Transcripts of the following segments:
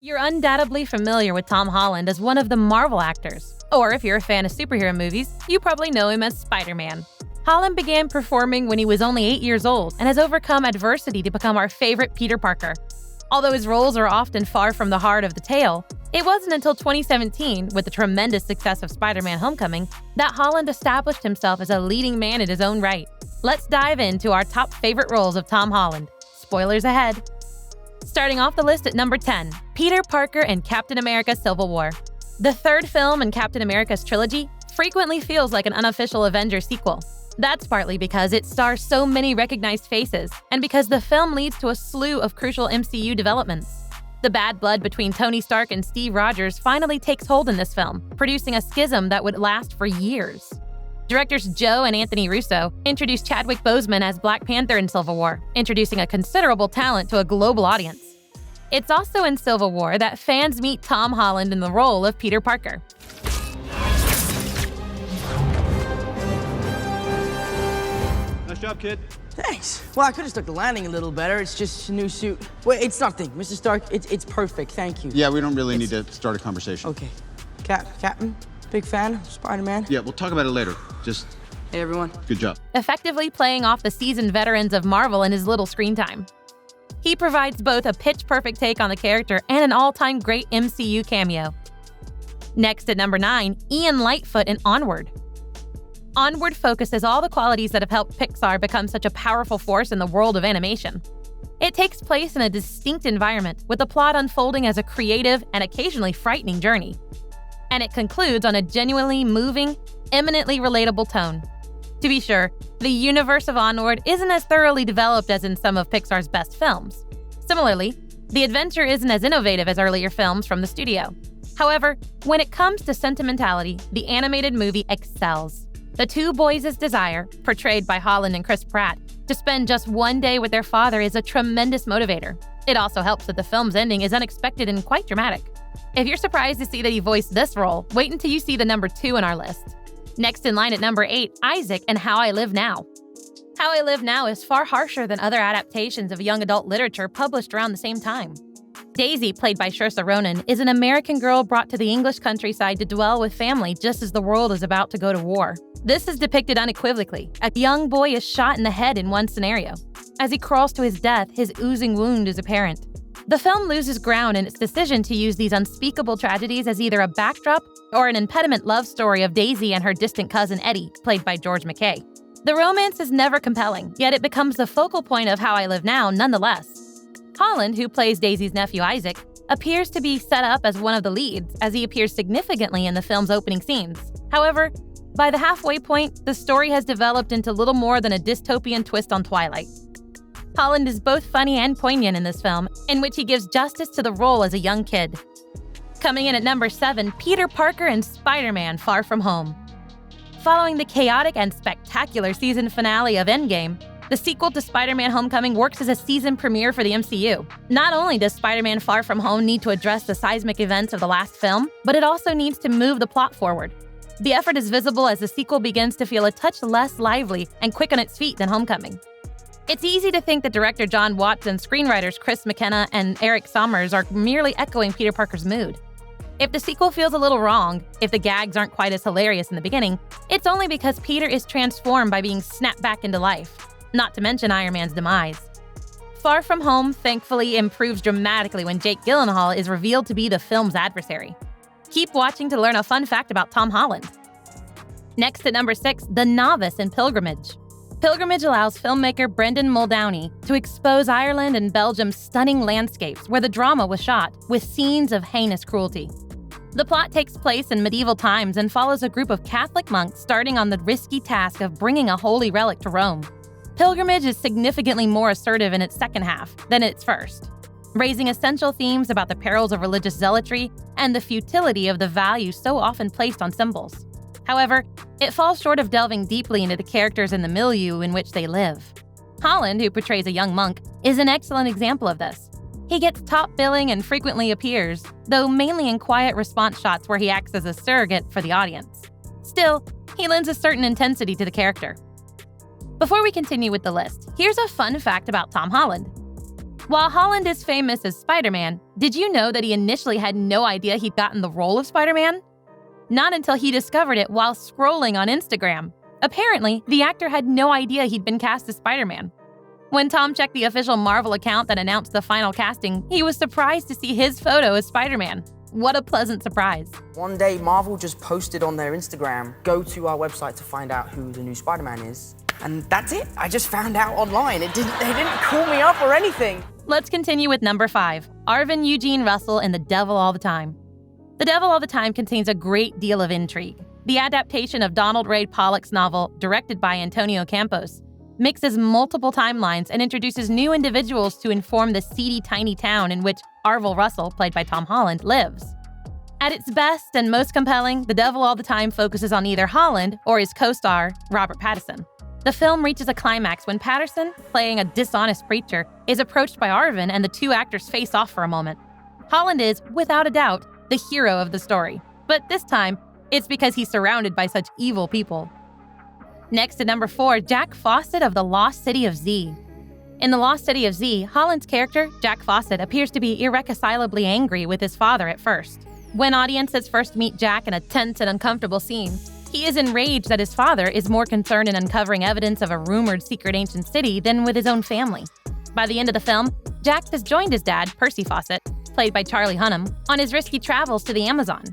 You're undoubtedly familiar with Tom Holland as one of the Marvel actors. Or if you're a fan of superhero movies, you probably know him as SpiderMan. Holland began performing when he was only 8 years old and has overcome adversity to become our favorite Peter Parker. Although his roles are often far from the heart of the tale, it wasn't until 2017, with the tremendous success of Spider-Man Homecoming, that Holland established himself as a leading man in his own right. Let's dive into our top favorite roles of Tom Holland. Spoilers ahead. Starting off the list at number 10, Peter Parker and Captain America: Civil War. The third film in Captain America's trilogy frequently feels like an unofficial Avengers sequel. That's partly because it stars so many recognized faces, and because the film leads to a slew of crucial MCU developments. The bad blood between Tony Stark and Steve Rogers finally takes hold in this film, producing a schism that would last for years. Directors Joe and Anthony Russo introduced Chadwick Boseman as Black Panther in Civil War, introducing a considerable talent to a global audience. It's also in Civil War that fans meet Tom Holland in the role of Peter Parker. Nice job, kid. Thanks. Well, I could have stuck the landing a little better. It's just a new suit. Wait, it's nothing. Mr. Stark, it's perfect. Thank you. Yeah, we don't really need to start a conversation. Okay. Captain, big fan of Spider-Man. Yeah, we'll talk about it later. Just... Hey, everyone. Good job. Effectively playing off the seasoned veterans of Marvel in his little screen time. He provides both a pitch-perfect take on the character and an all-time great MCU cameo. Next at number 9, Ian Lightfoot in Onward. Onward focuses all the qualities that have helped Pixar become such a powerful force in the world of animation. It takes place in a distinct environment, with the plot unfolding as a creative and occasionally frightening journey. And it concludes on a genuinely moving, eminently relatable tone. To be sure, the universe of Onward isn't as thoroughly developed as in some of Pixar's best films. Similarly, the adventure isn't as innovative as earlier films from the studio. However, when it comes to sentimentality, the animated movie excels. The two boys' desire, portrayed by Holland and Chris Pratt, to spend just one day with their father is a tremendous motivator. It also helps that the film's ending is unexpected and quite dramatic. If you're surprised to see that he voiced this role, wait until you see the number 2 in our list. Next in line at number 8, Isaac and How I Live Now. How I Live Now is far harsher than other adaptations of young adult literature published around the same time. Daisy, played by Saoirse Ronan, is an American girl brought to the English countryside to dwell with family just as the world is about to go to war. This is depicted unequivocally. A young boy is shot in the head in one scenario. As he crawls to his death, his oozing wound is apparent. The film loses ground in its decision to use these unspeakable tragedies as either a backdrop or an impediment love story of Daisy and her distant cousin Eddie, played by George McKay. The romance is never compelling, yet it becomes the focal point of How I Live Now nonetheless. Holland, who plays Daisy's nephew Isaac, appears to be set up as one of the leads, as he appears significantly in the film's opening scenes. However, by the halfway point, the story has developed into little more than a dystopian twist on Twilight. Holland is both funny and poignant in this film, in which he gives justice to the role as a young kid. Coming in at number 7, Peter Parker and Spider-Man: Far From Home. Following the chaotic and spectacular season finale of Endgame, the sequel to Spider-Man Homecoming works as a season premiere for the MCU. Not only does Spider-Man: Far From Home need to address the seismic events of the last film, but it also needs to move the plot forward. The effort is visible as the sequel begins to feel a touch less lively and quick on its feet than Homecoming. It's easy to think that director John Watts and screenwriters Chris McKenna and Eric Sommers are merely echoing Peter Parker's mood. If the sequel feels a little wrong, if the gags aren't quite as hilarious in the beginning, it's only because Peter is transformed by being snapped back into life, not to mention Iron Man's demise. Far From Home thankfully improves dramatically when Jake Gyllenhaal is revealed to be the film's adversary. Keep watching to learn a fun fact about Tom Holland. Next at number 6, The Novice in Pilgrimage. Pilgrimage allows filmmaker Brendan Muldowney to expose Ireland and Belgium's stunning landscapes where the drama was shot, with scenes of heinous cruelty. The plot takes place in medieval times and follows a group of Catholic monks starting on the risky task of bringing a holy relic to Rome. Pilgrimage is significantly more assertive in its second half than its first, raising essential themes about the perils of religious zealotry and the futility of the value so often placed on symbols. However, it falls short of delving deeply into the characters and the milieu in which they live. Holland, who portrays a young monk, is an excellent example of this. He gets top billing and frequently appears, though mainly in quiet response shots where he acts as a surrogate for the audience. Still, he lends a certain intensity to the character. Before we continue with the list, here's a fun fact about Tom Holland. While Holland is famous as Spider-Man, did you know that he initially had no idea he'd gotten the role of Spider-Man? Not until he discovered it while scrolling on Instagram. Apparently, the actor had no idea he'd been cast as Spider-Man. When Tom checked the official Marvel account that announced the final casting, he was surprised to see his photo as Spider-Man. What a pleasant surprise. One day, Marvel just posted on their Instagram, go to our website to find out who the new Spider-Man is. And that's it. I just found out online. They didn't call me up or anything. Let's continue with number 5, Arvin Eugene Russell in The Devil All the Time. The Devil All the Time contains a great deal of intrigue. The adaptation of Donald Ray Pollock's novel, directed by Antonio Campos, mixes multiple timelines and introduces new individuals to inform the seedy tiny town in which Arvin Russell, played by Tom Holland, lives. At its best and most compelling, The Devil All the Time focuses on either Holland or his co-star, Robert Pattinson. The film reaches a climax when Patterson, playing a dishonest preacher, is approached by Arvin and the two actors face off for a moment. Holland is, without a doubt, the hero of the story, but this time, it's because he's surrounded by such evil people. Next at number 4, Jack Fawcett of The Lost City of Z. In The Lost City of Z, Holland's character, Jack Fawcett, appears to be irreconcilably angry with his father at first. When audiences first meet Jack in a tense and uncomfortable scene, he is enraged that his father is more concerned in uncovering evidence of a rumored secret ancient city than with his own family. By the end of the film, Jack has joined his dad, Percy Fawcett, played by Charlie Hunnam, on his risky travels to the Amazon.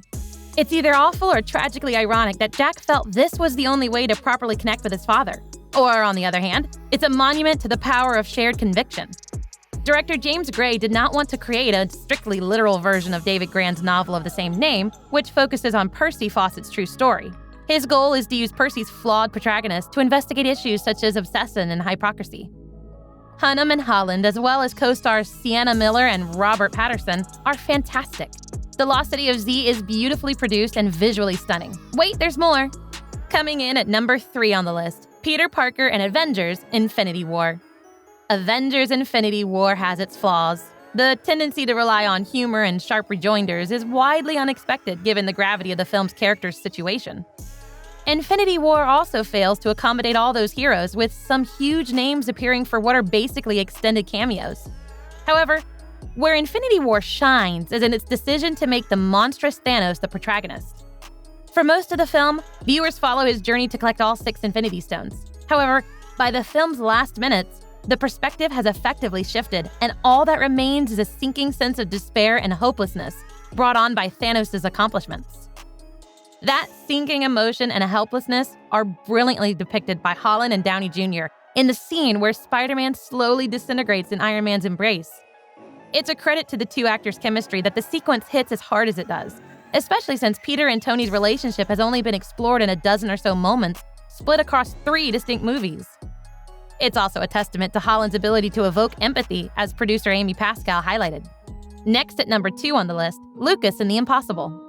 It's either awful or tragically ironic that Jack felt this was the only way to properly connect with his father. Or, on the other hand, it's a monument to the power of shared conviction. Director James Gray did not want to create a strictly literal version of David Grann's novel of the same name, which focuses on Percy Fawcett's true story. His goal is to use Percy's flawed protagonist to investigate issues such as obsession and hypocrisy. Hunnam and Holland, as well as co-stars Sienna Miller and Robert Patterson, are fantastic. The Lost City of Z is beautifully produced and visually stunning. Wait, there's more! Coming in at number 3 on the list, Peter Parker and Avengers Infinity War. Avengers Infinity War has its flaws. The tendency to rely on humor and sharp rejoinders is widely unexpected given the gravity of the film's characters' situation. Infinity War also fails to accommodate all those heroes, with some huge names appearing for what are basically extended cameos. However, where Infinity War shines is in its decision to make the monstrous Thanos the protagonist. For most of the film, viewers follow his journey to collect all 6 Infinity Stones. However, by the film's last minutes, the perspective has effectively shifted, and all that remains is a sinking sense of despair and hopelessness brought on by Thanos' accomplishments. That sinking emotion and helplessness are brilliantly depicted by Holland and Downey Jr. in the scene where Spider-Man slowly disintegrates in Iron Man's embrace. It's a credit to the two actors' chemistry that the sequence hits as hard as it does, especially since Peter and Tony's relationship has only been explored in a dozen or so moments, split across 3 distinct movies. It's also a testament to Holland's ability to evoke empathy, as producer Amy Pascal highlighted. Next at number 2 on the list, Lucas in The Impossible.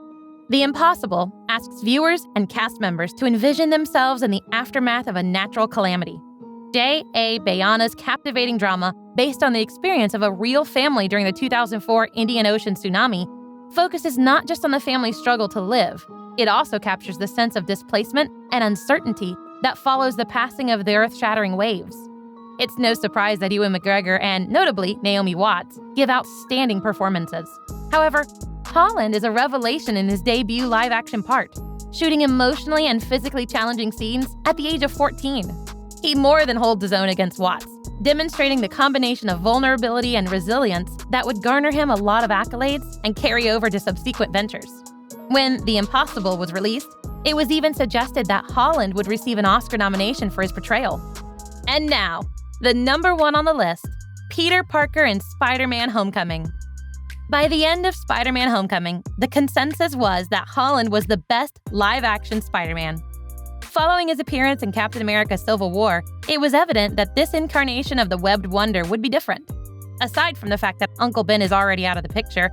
The Impossible asks viewers and cast members to envision themselves in the aftermath of a natural calamity. J.A. Bayana's captivating drama, based on the experience of a real family during the 2004 Indian Ocean tsunami, focuses not just on the family's struggle to live, it also captures the sense of displacement and uncertainty that follows the passing of the earth-shattering waves. It's no surprise that Ewan McGregor and, notably, Naomi Watts give outstanding performances. However, Holland is a revelation in his debut live-action part, shooting emotionally and physically challenging scenes at the age of 14. He more than holds his own against Watts, demonstrating the combination of vulnerability and resilience that would garner him a lot of accolades and carry over to subsequent ventures. When The Impossible was released, it was even suggested that Holland would receive an Oscar nomination for his portrayal. And now, the number 1 on the list, Peter Parker in Spider-Man Homecoming. By the end of Spider-Man Homecoming, the consensus was that Holland was the best live-action Spider-Man. Following his appearance in Captain America: Civil War, it was evident that this incarnation of the webbed wonder would be different. Aside from the fact that Uncle Ben is already out of the picture,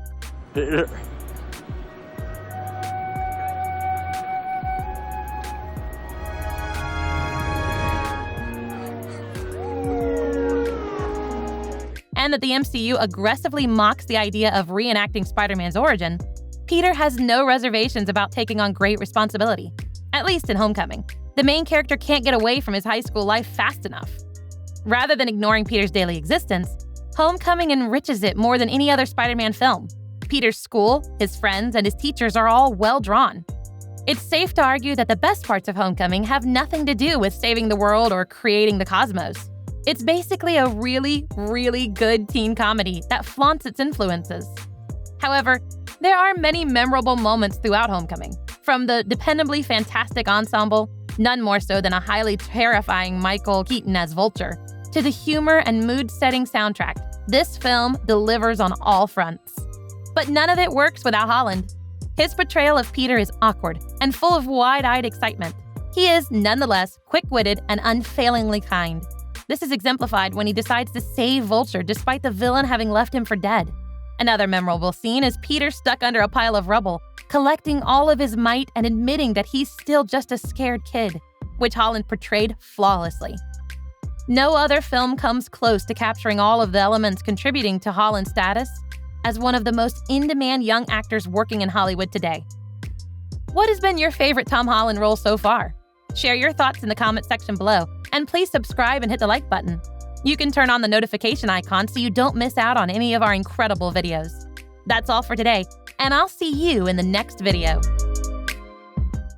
and that the MCU aggressively mocks the idea of reenacting Spider-Man's origin, Peter has no reservations about taking on great responsibility. At least in Homecoming, the main character can't get away from his high school life fast enough. Rather than ignoring Peter's daily existence, Homecoming enriches it more than any other Spider-Man film. Peter's school, his friends, and his teachers are all well drawn. It's safe to argue that the best parts of Homecoming have nothing to do with saving the world or creating the cosmos. It's basically a really, really good teen comedy that flaunts its influences. However, there are many memorable moments throughout Homecoming. From the dependably fantastic ensemble, none more so than a highly terrifying Michael Keaton as Vulture, to the humor and mood-setting soundtrack, this film delivers on all fronts. But none of it works without Holland. His portrayal of Peter is awkward and full of wide-eyed excitement. He is, nonetheless, quick-witted and unfailingly kind. This is exemplified when he decides to save Vulture despite the villain having left him for dead. Another memorable scene is Peter stuck under a pile of rubble, collecting all of his might and admitting that he's still just a scared kid, which Holland portrayed flawlessly. No other film comes close to capturing all of the elements contributing to Holland's status as one of the most in-demand young actors working in Hollywood today. What has been your favorite Tom Holland role so far? Share your thoughts in the comment section below, and please subscribe and hit the like button. You can turn on the notification icon so you don't miss out on any of our incredible videos. That's all for today, and I'll see you in the next video.